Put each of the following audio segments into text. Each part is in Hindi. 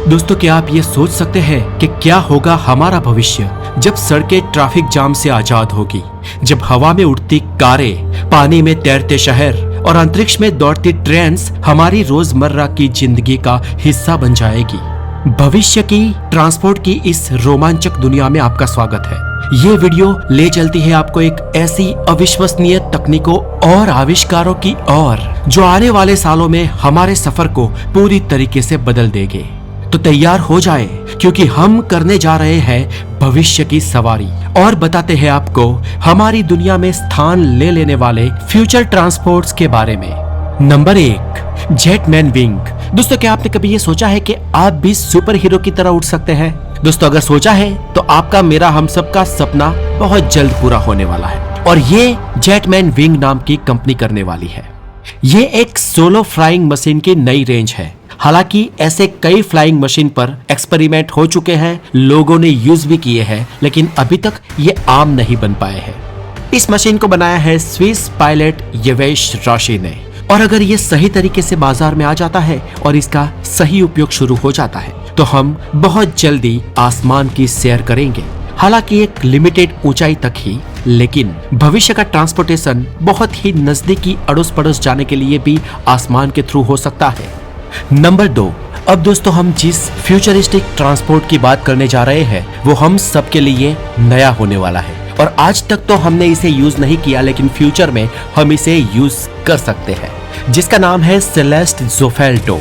दोस्तों, क्या आप ये सोच सकते हैं कि क्या होगा हमारा भविष्य जब सड़कें ट्रैफिक जाम से आजाद होगी, जब हवा में उड़ती कारें, पानी में तैरते शहर और अंतरिक्ष में दौड़ती ट्रेन्स हमारी रोजमर्रा की जिंदगी का हिस्सा बन जाएगी। भविष्य की ट्रांसपोर्ट की इस रोमांचक दुनिया में आपका स्वागत है। ये वीडियो ले चलती है आपको एक ऐसी अविश्वसनीय तकनीकों और आविष्कारों की ओर जो आने वाले सालों में हमारे सफर को पूरी तरीके से बदल देंगे। तो तैयार हो जाए, क्योंकि हम करने जा रहे हैं भविष्य की सवारी और बताते हैं आपको हमारी दुनिया में स्थान ले लेने वाले फ्यूचर ट्रांसपोर्ट्स के बारे में। Number 1, jetman wing. दोस्तों, क्या आपने कभी ये सोचा है कि आप भी सुपर हीरो की तरह उड़ सकते हैं? दोस्तों, अगर सोचा है तो आपका, मेरा, हम सबका सपना बहुत जल्द पूरा होने वाला है और ये जेटमैन विंग नाम की कंपनी करने वाली है। ये एक सोलो फ्लाइंग मशीन की नई रेंज है। हालांकि ऐसे कई फ्लाइंग मशीन पर एक्सपेरिमेंट हो चुके हैं, लोगों ने यूज भी किए हैं, लेकिन अभी तक ये आम नहीं बन पाए हैं। इस मशीन को बनाया है स्विस पायलट यवेश राशि ने, और अगर ये सही तरीके से बाजार में आ जाता है और इसका सही उपयोग शुरू हो जाता है तो हम बहुत जल्दी आसमान की सैर करेंगे। हालांकि एक लिमिटेड ऊंचाई तक ही, लेकिन भविष्य का ट्रांसपोर्टेशन बहुत ही नजदीकी अड़ोस पड़ोस जाने के लिए भी आसमान के थ्रू हो सकता है। नंबर 2, अब दोस्तों हम जिस फ्यूचरिस्टिक ट्रांसपोर्ट की बात करने जा रहे हैं वो हम सबके लिए नया होने वाला है और आज तक तो हमने इसे यूज नहीं किया, लेकिन फ्यूचर में हम इसे यूज कर सकते हैं, जिसका नाम है सेलेस्ट ज़ोफेल्टो।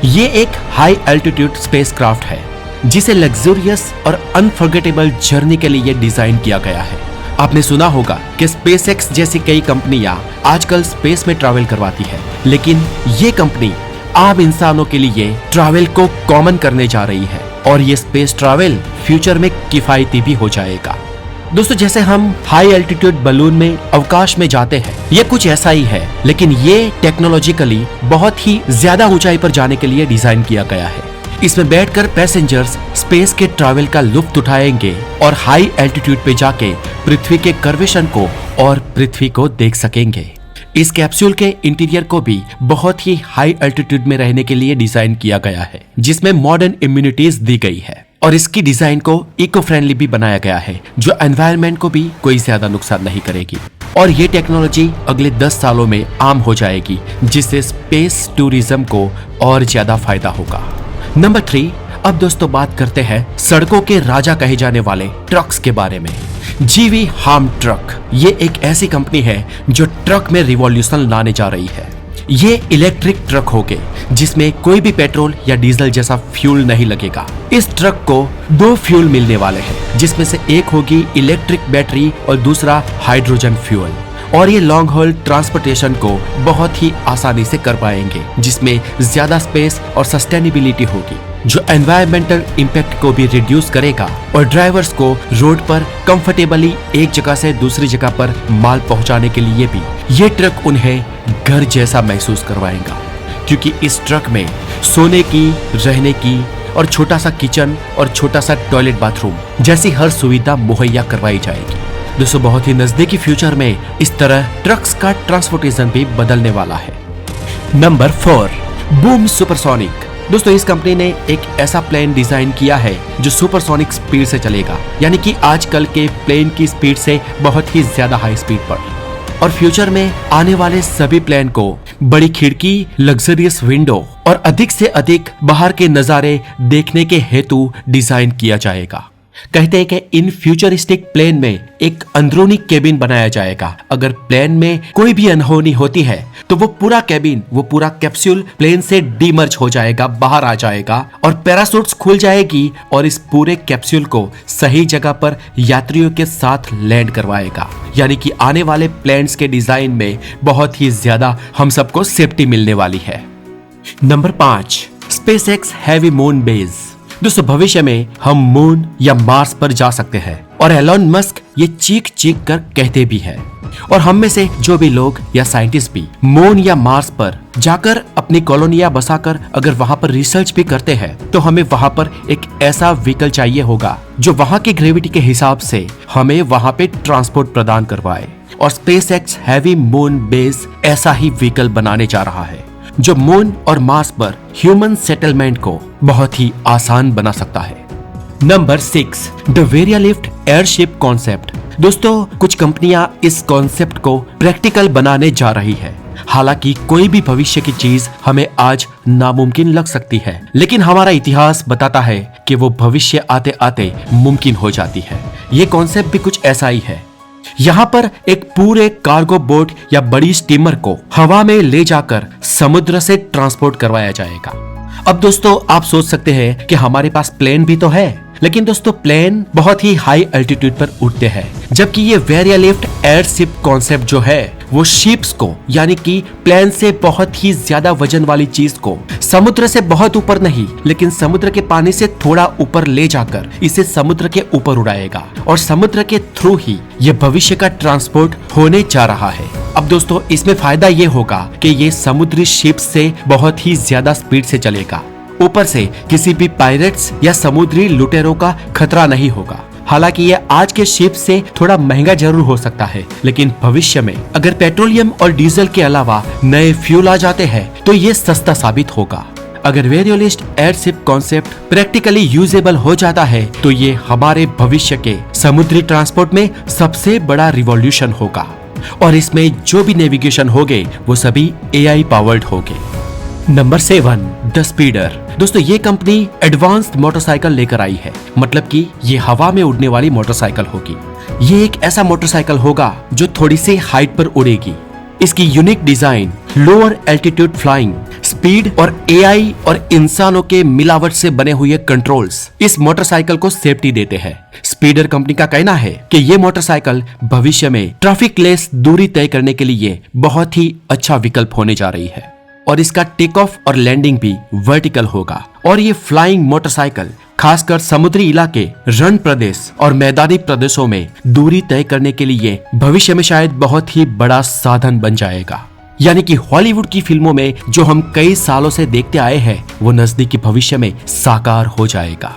ये एक हाई एल्टीट्यूड स्पेसक्राफ्ट है जिसे लग्जरियस और अनफॉरगेटेबल जर्नी के लिए डिजाइन किया गया है। आपने सुना होगा कि स्पेसएक्स जैसी कई कंपनियां आजकल स्पेस में ट्रैवल करवाती है, लेकिन ये कंपनी आम इंसानों के लिए ट्रैवल को कॉमन करने जा रही है और ये स्पेस ट्रैवल फ्यूचर में किफायती भी हो जाएगा। दोस्तों, जैसे हम हाई एल्टीट्यूड बलून में अवकाश में जाते हैं, ये कुछ ऐसा ही है, लेकिन ये टेक्नोलॉजिकली बहुत ही ज्यादा ऊंचाई पर जाने के लिए डिजाइन किया गया है। इसमें बैठकर पैसेंजर्स स्पेस के ट्रैवल का लुत्फ उठाएंगे और हाई एल्टीट्यूड पे जाके पृथ्वी के कर्वेशन को और पृथ्वी को देख सकेंगे। इस कैप्सूल के इंटीरियर को भी बहुत ही हाई एल्टीट्यूड में रहने के लिए डिजाइन किया गया है, जिसमें मॉडर्न इम्यूनिटीज दी गई है और इसकी डिजाइन को इको फ्रेंडली भी बनाया गया है, जो एनवायरनमेंट को भी कोई ज्यादा नुकसान नहीं करेगी। और ये टेक्नोलॉजी अगले 10 सालों में आम हो जाएगी, जिससे स्पेस टूरिज्म को और ज्यादा फायदा होगा। नंबर 3, अब दोस्तों बात करते हैं सड़कों के राजा कहे जाने वाले ट्रक्स के बारे में। जीवी हार्म ट्रक, ये एक ऐसी कंपनी है जो ट्रक में रिवॉल्यूशन लाने जा रही है। ये इलेक्ट्रिक ट्रक होंगे जिसमें कोई भी पेट्रोल या डीजल जैसा फ्यूल नहीं लगेगा। इस ट्रक को 2 फ्यूल मिलने वाले हैं, जिसमें से एक होगी इलेक्ट्रिक बैटरी और दूसरा हाइड्रोजन फ्यूल, और ये लॉन्ग हॉल ट्रांसपोर्टेशन को बहुत ही आसानी से कर पाएंगे, जिसमें ज्यादा स्पेस और सस्टेनेबिलिटी होगी, जो एनवायरमेंटल इम्पैक्ट को भी रिड्यूस करेगा और ड्राइवर्स को रोड पर कंफर्टेबली एक जगह से दूसरी जगह पर माल पहुंचाने के लिए भी ये ट्रक उन्हें घर जैसा महसूस करवाएगा, क्योंकि इस ट्रक में सोने की, रहने की और छोटा सा किचन और छोटा सा टॉयलेट बाथरूम जैसी हर सुविधा मुहैया करवाई जाएगी। दोस्तों, बहुत ही नजदीकी फ्यूचर में इस तरह ट्रक्स का ट्रांसपोर्टेशन भी बदलने वाला है। Number 4, boom supersonic. दोस्तों, इस कंपनी ने एक ऐसा प्लेन डिजाइन किया है जो सुपरसोनिक स्पीड से चलेगा, यानी कि आजकल के प्लेन की स्पीड से बहुत ही ज्यादा हाई स्पीड पर। और फ्यूचर में आने वाले सभी प्लेन को बड़ी खिड़की, लग्जरियस विंडो और अधिक से अधिक बाहर के नजारे देखने के हेतु डिजाइन किया जाएगा। कहते हैं कि इन फ्यूचरिस्टिक प्लेन में एक अंदरूनी केबिन बनाया जाएगा। अगर प्लेन में कोई भी अनहोनी होती है तो वो पूरा केबिन, वो पूरा कैप्सूल प्लेन से डीमर्ज हो जाएगा, बाहर आ जाएगा और पैराशूट्स खुल जाएगी और इस पूरे कैप्सूल को सही जगह पर यात्रियों के साथ लैंड करवाएगा। यानी कि आने वाले प्लेन्स के डिजाइन में बहुत ही ज्यादा हम सबको सेफ्टी मिलने वाली है। Number 5, SpaceX heavy moon base. दोस्तों, भविष्य में हम मून या मार्स पर जा सकते हैं और एलन मस्क ये चीख चीख कर कहते भी हैं, और हम में से जो भी लोग या साइंटिस्ट भी मून या मार्स पर जाकर अपनी कॉलोनियां बसाकर अगर वहां पर रिसर्च भी करते हैं तो हमें वहां पर एक ऐसा व्हीकल चाहिए होगा जो वहां की ग्रेविटी के हिसाब से हमें वहां पे ट्रांसपोर्ट प्रदान करवाए, और स्पेसएक्स हैवी मून बेस ऐसा ही व्हीकल बनाने जा रहा है। जो मून और मार्स पर ह्यूमन सेटलमेंट को बहुत ही आसान बना सकता है। Number 6, the Varialift airship concept. दोस्तों, कुछ कंपनियां इस कॉन्सेप्ट को प्रैक्टिकल बनाने जा रही है। हालांकि कोई भी भविष्य की चीज हमें आज नामुमकिन लग सकती है, लेकिन हमारा इतिहास बताता है कि वो भविष्य आते आते मुमकिन हो जाती है। ये कॉन्सेप्ट भी कुछ ऐसा ही है। यहाँ पर एक पूरे कार्गो बोट या बड़ी स्टीमर को हवा में ले जाकर समुद्र से ट्रांसपोर्ट करवाया जाएगा। अब दोस्तों, आप सोच सकते हैं कि हमारे पास प्लेन भी तो है, लेकिन दोस्तों प्लेन बहुत ही हाई एल्टीट्यूड पर उड़ते हैं, जबकि ये वेरियालिफ्ट एयरशिप कॉन्सेप्ट जो है वो शिप्स को, यानी कि प्लेन से बहुत ही ज्यादा वजन वाली चीज को समुद्र से बहुत ऊपर नहीं, लेकिन समुद्र के पानी से थोड़ा ऊपर ले जाकर इसे समुद्र के ऊपर उड़ाएगा और समुद्र के थ्रू ही ये भविष्य का ट्रांसपोर्ट होने जा रहा है। अब दोस्तों, इसमें फायदा ये होगा कि ये समुद्री शिप से बहुत ही ज्यादा स्पीड से चलेगा। ऊपर से किसी भी पायरेट्स या समुद्री लुटेरों का खतरा नहीं होगा। हालांकि ये आज के शिप से थोड़ा महंगा जरूर हो सकता है, लेकिन भविष्य में अगर पेट्रोलियम और डीजल के अलावा नए फ्यूल आ जाते हैं तो ये सस्ता साबित होगा। अगर वेरियोलिफ्ट एयरशिप कॉन्सेप्ट प्रैक्टिकली यूजेबल हो जाता है तो ये हमारे भविष्य के समुद्री ट्रांसपोर्ट में सबसे बड़ा रिवॉल्यूशन होगा और इसमें जो भी नेविगेशन होंगे वो सभी AI पावर्ड होंगे। Number 7, the Speeder. दोस्तों, ये कंपनी एडवांस्ड मोटरसाइकिल लेकर आई है, मतलब कि ये हवा में उड़ने वाली मोटरसाइकिल होगी। ये एक ऐसा मोटरसाइकिल होगा जो थोड़ी सी हाइट पर उड़ेगी। इसकी unique design, lower altitude flying, speed और AI और इंसानों के मिलावट से बने हुए कंट्रोल्स इस मोटरसाइकिल को सेफ्टी देते हैं। स्पीडर कंपनी का कहना है कि ये मोटरसाइकिल भविष्य में ट्रैफिक लेस दूरी तय करने के लिए बहुत ही अच्छा विकल्प होने जा रही है और इसका टेक ऑफ और लैंडिंग भी वर्टिकल होगा। और ये फ्लाइंग मोटरसाइकिल खासकर समुद्री इलाके, रण प्रदेश और मैदानी प्रदेशों में दूरी तय करने के लिए भविष्य में शायद बहुत ही बड़ा साधन बन जाएगा। यानी कि हॉलीवुड की फिल्मों में जो हम कई सालों से देखते आए हैं वो नजदीकी भविष्य में साकार हो जाएगा।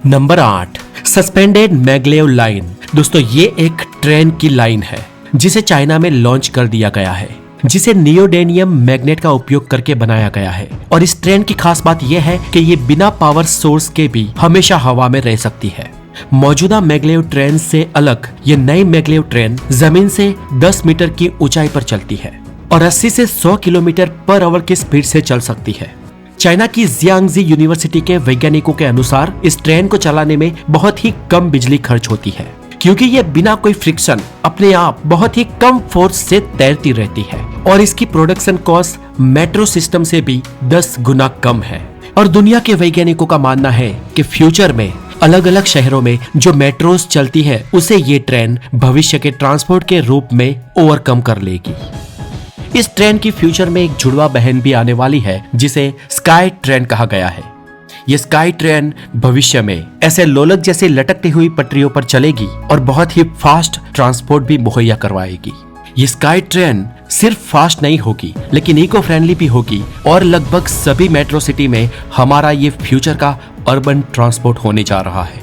Number 8, suspended maglev line. दोस्तों, ये एक ट्रेन की लाइन है जिसे चाइना में लॉन्च कर दिया गया है, जिसे नियोडेनियम मैग्नेट का उपयोग करके बनाया गया है। और इस ट्रेन की खास बात यह है कि ये बिना पावर सोर्स के भी हमेशा हवा में रह सकती है। मौजूदा मैग्लेव ट्रेन से अलग ये नई मैग्लेव ट्रेन जमीन से 10 मीटर की ऊंचाई पर चलती है और 80 से 100 किलोमीटर पर आवर की स्पीड से चल सकती है। चाइना की जियांगजी यूनिवर्सिटी के वैज्ञानिकों के अनुसार इस ट्रेन को चलाने में बहुत ही कम बिजली खर्च होती है, क्योंकि ये बिना कोई फ्रिक्शन अपने आप बहुत ही कम फोर्स से तैरती रहती है और इसकी प्रोडक्शन कॉस्ट मेट्रो सिस्टम से भी 10 गुना कम है। और दुनिया के वैज्ञानिकों का मानना है कि फ्यूचर में अलग अलग शहरों में जो मेट्रोस चलती है उसे ये ट्रेन भविष्य के ट्रांसपोर्ट के रूप में ओवरकम कर लेगी। इस ट्रेन की फ्यूचर में एक जुड़वा बहन भी आने वाली है जिसे स्काई ट्रेन कहा गया है। ये स्काई ट्रेन भविष्य में ऐसे लोलक जैसे लटकती हुई पटरियों पर चलेगी और बहुत ही फास्ट ट्रांसपोर्ट भी मुहैया करवाएगी। ये स्काई ट्रेन सिर्फ फास्ट नहीं होगी लेकिन इको फ्रेंडली भी होगी और लगभग सभी मेट्रो सिटी में हमारा ये फ्यूचर का अर्बन ट्रांसपोर्ट होने जा रहा है।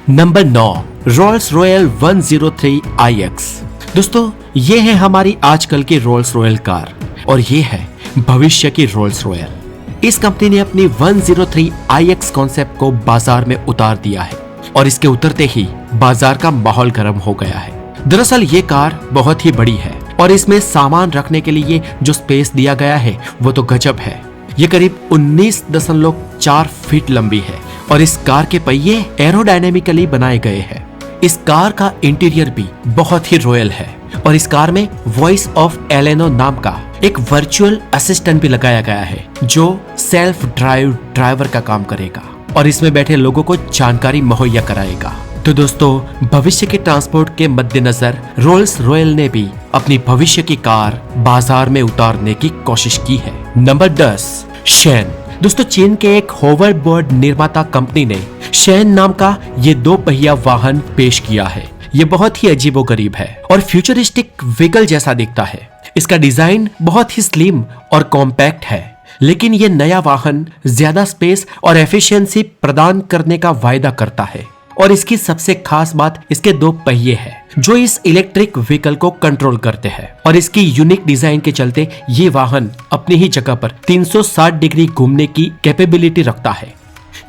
Number 9, Rolls Royal 103 IX। दोस्तों, ये है हमारी आजकल की रोल्स रॉयल कार और ये है भविष्य की रोल्स रॉयल। इस कंपनी ने अपनी 103 IX कॉन्सेप्ट को बाजार में उतार दिया है और इसके उतरते ही बाजार का माहौल गर्म हो गया है। दरअसल ये कार बहुत ही बड़ी है और इसमें सामान रखने के लिए जो स्पेस दिया गया है वो तो गजब है। ये करीब 19.4 फीट लंबी है और इस कार के पहिए एरोडायनेमिकली बनाए गए हैं। इस कार का इंटीरियर भी बहुत ही रॉयल है और इस कार में वॉइस ऑफ एलेनो नाम का एक वर्चुअल असिस्टेंट भी लगाया गया है जो सेल्फ ड्राइव ड्राइवर का काम करेगा और इसमें बैठे लोगों को जानकारी मुहैया कराएगा। तो दोस्तों, भविष्य के ट्रांसपोर्ट के मद्देनजर रोल्स रॉयल ने भी अपनी भविष्य की कार बाजार में उतारने की कोशिश की है। Number 10, Shane. दोस्तों, चीन के एक होवरबोर्ड निर्माता कंपनी ने शेन नाम का ये 2 पहिया वाहन पेश किया है। ये बहुत ही अजीबोगरीब है और फ्यूचरिस्टिक व्हीकल जैसा दिखता है। इसका डिजाइन बहुत ही स्लिम और कॉम्पैक्ट है, लेकिन ये नया वाहन ज्यादा स्पेस और एफिशिएंसी प्रदान करने का वायदा करता है और इसकी सबसे खास बात इसके 2 पहिए हैं जो इस इलेक्ट्रिक व्हीकल को कंट्रोल करते हैं। और इसकी यूनिक डिजाइन के चलते ये वाहन अपनी ही जगह पर 360 डिग्री घूमने की कैपेबिलिटी रखता है।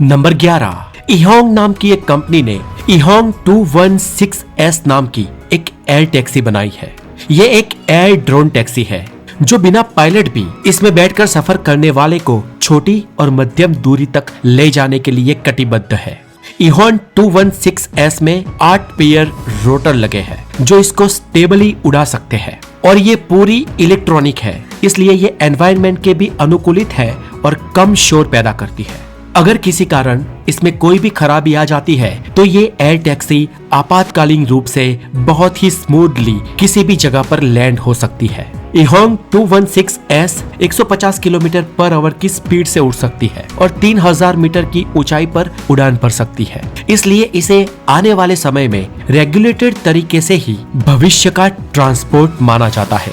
नंबर 11, इहोंग नाम की एक कंपनी ने इहोंग 216S नाम की एक एयर टैक्सी बनाई है। ये एक एयर ड्रोन टैक्सी है जो बिना पायलट भी इसमें बैठकर सफर करने वाले को छोटी और मध्यम दूरी तक ले जाने के लिए कटिबद्ध है। इहोंग 216S में 8 पेयर रोटर लगे हैं जो इसको स्टेबली उड़ा सकते हैं और ये पूरी इलेक्ट्रॉनिक है, इसलिए ये एनवायरनमेंट के भी अनुकूलित है और कम शोर पैदा करती है। अगर किसी कारण इसमें कोई भी खराबी आ जाती है तो ये एयर टैक्सी आपातकालीन रूप से बहुत ही स्मूथली किसी भी जगह पर लैंड हो सकती है। इहोंग 216S 150 किलोमीटर पर आवर की स्पीड से उड़ सकती है और 3000 मीटर की ऊंचाई पर उड़ान भर सकती है, इसलिए इसे आने वाले समय में रेगुलेटेड तरीके से ही भविष्य का ट्रांसपोर्ट माना जाता है।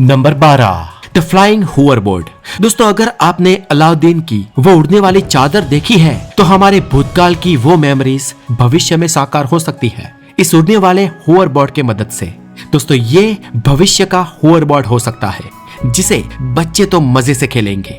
Number 12, the flying hoverboard. दोस्तों, अगर आपने अलाउद्दीन की वो उड़ने वाली चादर देखी है तो हमारे भूतकाल की वो मेमोरीज भविष्य में साकार हो सकती है इस उड़ने वाले होवरबोर्ड के मदद से। दोस्तों, ये भविष्य का होवरबोर्ड हो सकता है जिसे बच्चे तो मजे से खेलेंगे।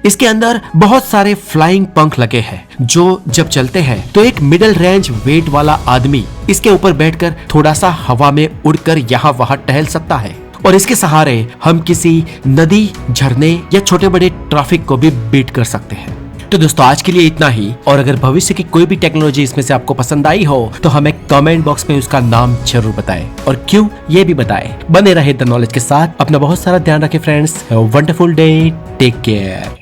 इसके अंदर बहुत सारे फ्लाइंग पंख लगे हैं जो जब चलते हैं तो एक मिडिल रेंज वेट वाला आदमी इसके ऊपर बैठकर थोड़ा सा हवा में उड़कर यहाँ वहां टहल सकता है और इसके सहारे हम किसी नदी, झरने या छोटे बड़े ट्रैफिक को भी बीट कर सकते हैं। तो दोस्तों, आज के लिए इतना ही, और अगर भविष्य की कोई भी टेक्नोलॉजी इसमें से आपको पसंद आई हो तो हमें कमेंट बॉक्स में उसका नाम जरूर बताएं और क्यों ये भी बताएं। बने रहे द नॉलेज के साथ, अपना बहुत सारा ध्यान रखें friends. Have a wonderful day, take care.